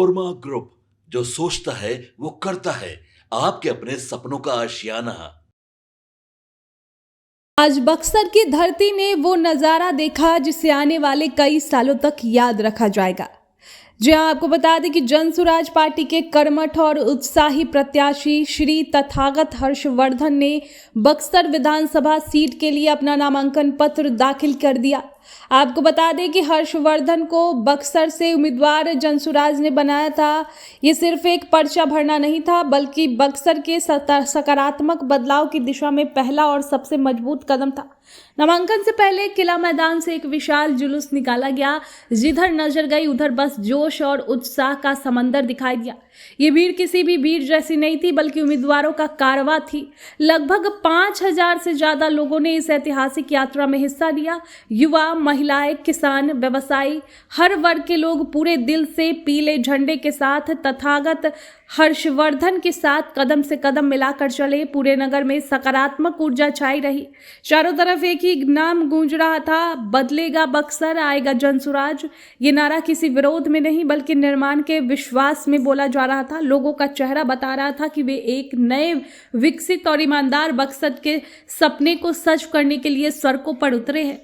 Korma group, जो सोचता है वो करता है। आपके अपने सपनों का आशियाना। आज बक्सर की धरती ने वो नज़ारा देखा जिसे आने वाले कई सालों तक याद रखा जाएगा। जी हाँ, आपको बता दें कि जनसुराज पार्टी के कर्मठ और उत्साही प्रत्याशी श्री तथागत हर्षवर्धन ने बक्सर विधानसभा सीट के लिए अपना नामांकन पत्र दाखिल कर दिया। आपको बता दें कि हर्षवर्धन को बक्सर से उम्मीदवार जनसुराज ने बनाया था। ये सिर्फ एक पर्चा भरना नहीं था, बल्कि बक्सर के सकारात्मक बदलाव की दिशा में पहला और सबसे मजबूत कदम था। नामांकन से पहले किला मैदान से एक विशाल जुलूस निकाला गया। जिधर नजर गई उधर बस जोश और उत्साह का समंदर दिखाई दिया। ये भीड़ किसी भी भीड़ जैसी नहीं थी, बल्कि उम्मीदवारों का कारवां थी। लगभग 5,000 से ज्यादा लोगों ने इस ऐतिहासिक यात्रा में हिस्सा लिया। युवा, महिलाएं, किसान, व्यवसायी, हर वर्ग के लोग पूरे दिल से पीले झंडे के साथ तथागत हर्षवर्धन के साथ कदम से कदम मिलाकर चले। पूरे नगर में सकारात्मक ऊर्जा छाई रही। चारों तरफ एक ही नाम गूंज रहा था, बदलेगा बक्सर, आएगा जनसुराज। ये नारा किसी विरोध में नहीं, बल्कि निर्माण के विश्वास में बोला जा रहा था। लोगों का चेहरा बता रहा था कि वे एक नए, विकसित और ईमानदार बक्सर के सपने को सच करने के लिए सड़कों पर उतरे हैं।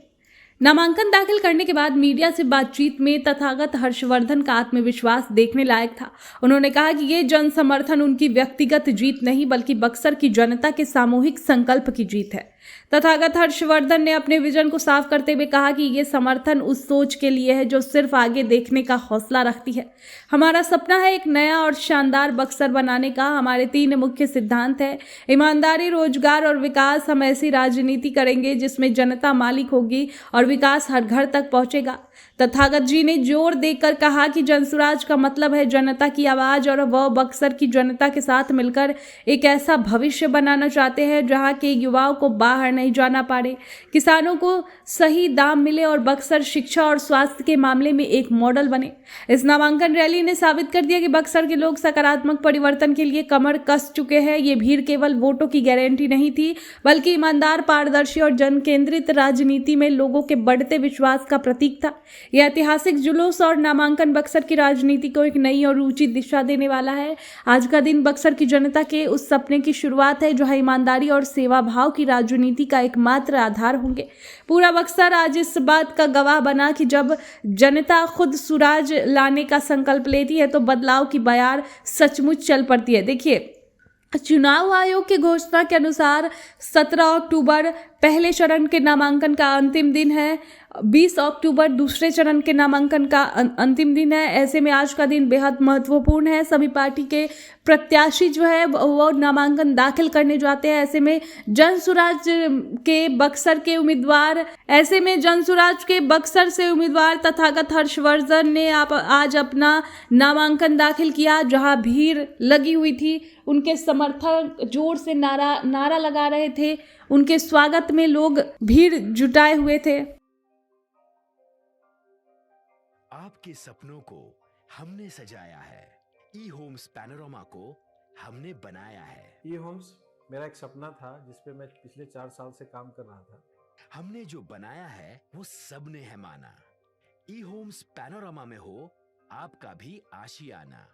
नामांकन दाखिल करने के बाद मीडिया से बातचीत में तथागत हर्षवर्धन का आत्मविश्वास देखने लायक था। उन्होंने कहा कि ये जन समर्थन उनकी व्यक्तिगत जीत नहीं, बल्कि बक्सर की जनता के सामूहिक संकल्प की जीत है। तथागत हर्षवर्धन ने अपने विजन को साफ करते हुए कहा कि ये समर्थन उस सोच के लिए है जो सिर्फ आगे देखने का हौसला रखती है। हमारा सपना है एक नया और शानदार बक्सर बनाने का। हमारे 3 मुख्य सिद्धांत है: ईमानदारी, रोजगार और विकास। हम ऐसी राजनीति करेंगे जिसमें जनता मालिक होगी और विकास हर घर तक पहुंचेगा। तथागत जी ने जोर देकर कहा कि जनसुराज का मतलब है जनता की आवाज, और वह बक्सर की जनता के साथ मिलकर एक ऐसा भविष्य बनाना चाहते हैं जहां के युवाओं को बाहर नहीं जाना पड़े, किसानों को सही दाम मिले और बक्सर शिक्षा और स्वास्थ्य के मामले में एक मॉडल बने। इस नामांकन रैली ने साबित कर दिया कि बक्सर के लोग सकारात्मक परिवर्तन के लिए कमर कस चुके हैं। ये भीड़ केवल वोटों की गारंटी नहीं थी, बल्कि ईमानदार, पारदर्शी और जन केंद्रित राजनीति में लोगों के बढ़ते विश्वास का प्रतीक था। यह ऐतिहासिक जुलूस और नामांकन बक्सर की राजनीति को एक नई और ऊंची दिशा देने वाला है। आज का दिन बक्सर की जनता के उस सपने की शुरुआत है जहां ईमानदारी और सेवा भाव की राजनीति का एकमात्र आधार होंगे। पूरा बक्सर आज इस बात का गवाह बना कि जब जनता खुद सुराज लाने का संकल्प लेती है तो बदलाव की बयार सचमुच चल पड़ती है। देखिए, चुनाव आयोग की घोषणा के अनुसार 17 अक्टूबर पहले चरण के नामांकन का अंतिम दिन है। 20 अक्टूबर दूसरे चरण के नामांकन का अंतिम दिन है। ऐसे में आज का दिन बेहद महत्वपूर्ण है। सभी पार्टी के प्रत्याशी जो है वो नामांकन दाखिल करने जाते हैं। ऐसे में जनसुराज के बक्सर से उम्मीदवार तथागत हर्षवर्धन ने आज अपना नामांकन दाखिल किया। जहां भीड़ लगी हुई थी, उनके समर्थक जोर से नारा लगा रहे थे। उनके स्वागत में लोग भीड़ जुटाए हुए थे। आपके सपनों को हमने सजाया है, ई होम्स पैनोरमा को हमने बनाया है। ई होम्स मेरा एक सपना था जिसपे मैं पिछले 4 साल से काम कर रहा था। हमने जो बनाया है वो सबने है माना। ई होम्स पैनोरमा में हो आपका भी आशियाना।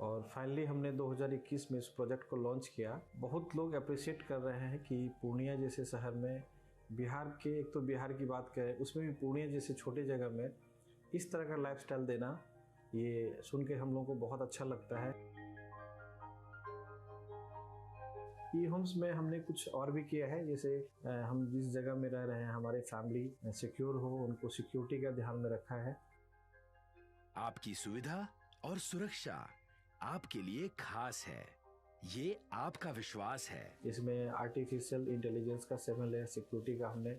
और फाइनली हमने 2021 में इस प्रोजेक्ट को लॉन्च किया। बहुत लोग अप्रिशिएट कर रहे हैं कि पूर्णिया जैसे शहर में, बिहार के, एक तो बिहार की बात करें उसमें भी पूर्णिया जैसे छोटे जगह में इस तरह का लाइफस्टाइल देना, ये सुन के हम लोगों को बहुत अच्छा लगता है। ई होम्स में हमने कुछ और भी किया है, जैसे हम जिस जगह में रह रहे हैं हमारे फैमिली सिक्योर हो, उनको सिक्योरिटी का ध्यान में रखा है। आपकी सुविधा और सुरक्षा आपके लिए खास है, ये आपका विश्वास है। इसमें आर्टिफिशियल इंटेलिजेंस का 7 लेयर सिक्योरिटी का हमने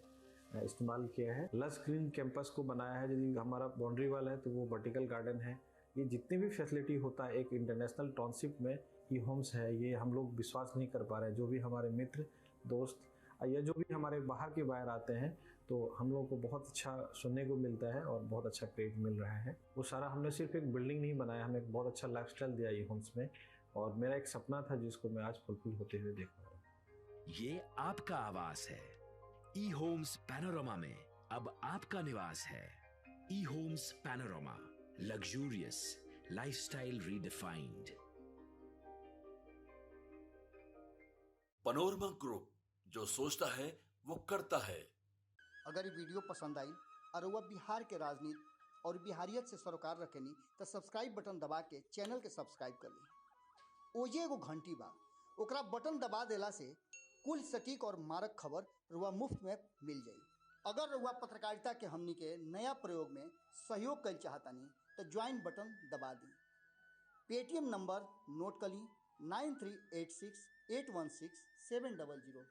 इस्तेमाल किया है। लस ग्रीन कैंपस को बनाया है। यदि हमारा बाउंड्री वाल है तो वो वर्टिकल गार्डन है। ये जितनी भी फैसिलिटी होता है एक इंटरनेशनल टाउनशिप में ई होम्स है, ये हम लोग विश्वास नहीं कर पा रहे हैं। जो भी हमारे मित्र, दोस्त या जो भी हमारे बाहर के बाहर आते हैं तो हम लोग को बहुत अच्छा सुनने को मिलता है और बहुत अच्छा क्रेडिट मिल रहा है। वो सारा हमने सिर्फ एक बिल्डिंग नहीं बनाया, हमें एक बहुत अच्छा लाइफस्टाइल दिया ई होम्स में, और मेरा एक सपना था जिसको मैं आज फुलफिल होते हुए देख पा रहा हूँ। ये आपका आवास है। ई होम्स पैनोरमा में अब आपका निवास है। E homes panorama, luxurious, lifestyle redefined. Panorama group, जो सोचता है वो करता है। अगर ये वीडियो पसंद आई और वह बिहार के राजनीति और बिहारियत से सरोकार रखेनी तो सब्सक्राइब बटन दबा के चैनल के सब्सक्राइब कर ली। ओजे एगो घंटी बा, ओकरा बटन दबा देला से कुल सटीक और मारक खबर रुआ मुफ्त में मिल जाई। अगर रुआ पत्रकारिता के हमनी के नया प्रयोग में सहयोग कर चाहतानी तो ज्वाइन बटन दबा दी। पेटीएम नंबर नोट कर ली 9386816700।